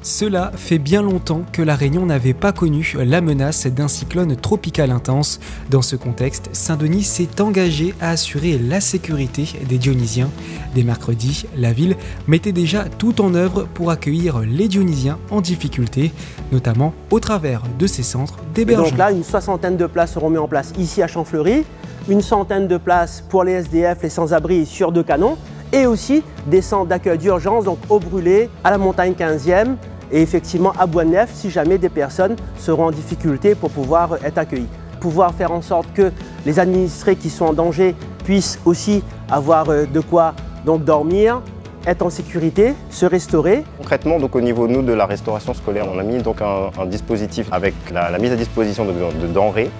Cela fait bien longtemps que La Réunion n'avait pas connu la menace d'un cyclone tropical intense. Dans ce contexte, Saint-Denis s'est engagé à assurer la sécurité des Dionysiens. Dès mercredi, la ville mettait déjà tout en œuvre pour accueillir les Dionysiens en difficulté, notamment au travers de ces centres d'hébergement. Donc là, une soixantaine de places seront mises en place ici à Champfleury, une centaine de places pour les SDF, les sans-abri sur 2 canons, et aussi des centres d'accueil d'urgence, donc au Brûlé, à la Montagne 15e et effectivement à Bois-Neuf, si jamais des personnes seront en difficulté pour pouvoir être accueillies. Pouvoir faire en sorte que les administrés qui sont en danger puissent aussi avoir de quoi donc dormir, être en sécurité, se restaurer. Concrètement, donc, au niveau de la restauration scolaire, on a mis donc un dispositif avec la mise à disposition de denrées,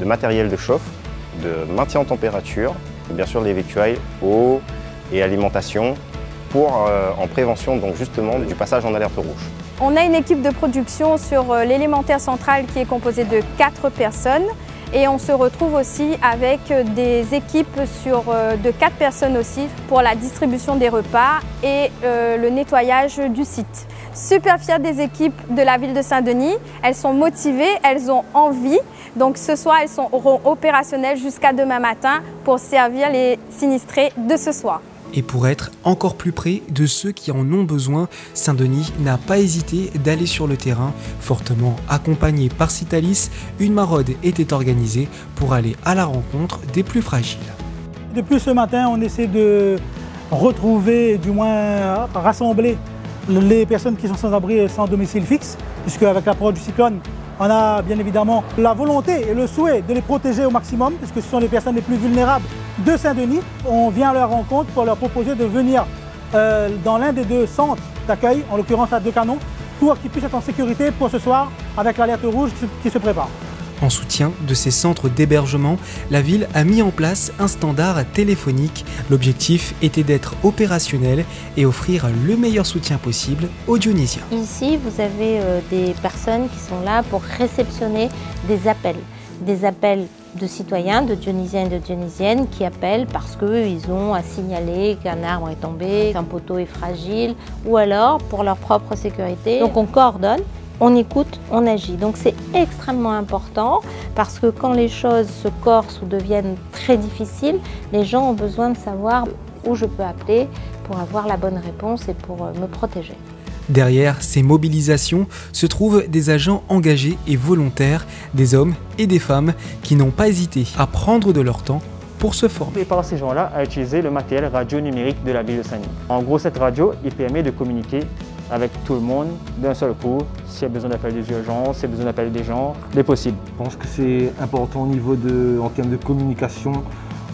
de matériel de chauffe, de maintien en température, et bien sûr les victuailles, eau et alimentation en prévention donc justement du passage en alerte rouge. On a une équipe de production sur l'élémentaire central qui est composée de 4 personnes et on se retrouve aussi avec des équipes de 4 personnes aussi pour la distribution des repas et le nettoyage du site. Super fière des équipes de la ville de Saint-Denis, elles sont motivées, elles ont envie, donc ce soir elles seront opérationnelles jusqu'à demain matin pour servir les sinistrés de ce soir. Et pour être encore plus près de ceux qui en ont besoin, Saint-Denis n'a pas hésité d'aller sur le terrain. Fortement accompagné par Citalis, une maraude était organisée pour aller à la rencontre des plus fragiles. Depuis ce matin, on essaie de retrouver, du moins rassembler les personnes qui sont sans abri et sans domicile fixe, puisque avec l'approche du cyclone, on a bien évidemment la volonté et le souhait de les protéger au maximum, puisque ce sont les personnes les plus vulnérables de Saint-Denis. On vient à leur rencontre pour leur proposer de venir dans l'un des 2 centres d'accueil, en l'occurrence à 2 canons, pour qu'ils puissent être en sécurité pour ce soir avec l'alerte rouge qui se prépare. En soutien de ces centres d'hébergement, la ville a mis en place un standard téléphonique. L'objectif était d'être opérationnel et offrir le meilleur soutien possible aux Dionysiens. Ici, vous avez des personnes qui sont là pour réceptionner des appels de citoyens, de Dionysiens et de Dionysiennes qui appellent parce qu'ils ont à signaler qu'un arbre est tombé, qu'un poteau est fragile ou alors pour leur propre sécurité. Donc on coordonne. On écoute, on agit. Donc c'est extrêmement important parce que quand les choses se corsent ou deviennent très difficiles, les gens ont besoin de savoir où je peux appeler pour avoir la bonne réponse et pour me protéger. Derrière ces mobilisations se trouvent des agents engagés et volontaires, des hommes et des femmes qui n'ont pas hésité à prendre de leur temps pour se former. Et par ces gens-là à utiliser le matériel radio numérique de la ville de Saint-Denis. En gros, cette radio, il permet de communiquer avec tout le monde d'un seul coup. S'il y a besoin d'appeler des urgences, s'il y a besoin d'appeler des gens, c'est possible. Je pense que c'est important au niveau en termes de communication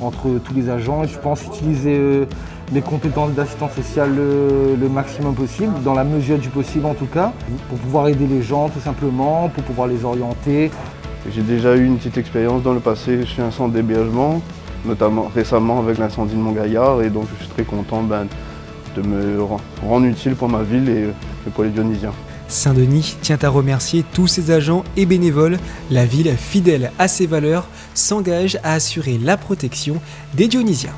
entre tous les agents. Je pense utiliser les compétences d'assistance sociale le maximum possible, dans la mesure du possible en tout cas, pour pouvoir aider les gens tout simplement, pour pouvoir les orienter. J'ai déjà eu une petite expérience dans le passé sur un centre d'hébergement, notamment récemment avec l'incendie de Montgaillard, et donc je suis très content de me rendre utile pour ma ville et pour les Dionysiens. Saint-Denis tient à remercier tous ses agents et bénévoles. La ville, fidèle à ses valeurs, s'engage à assurer la protection des Dionysiens.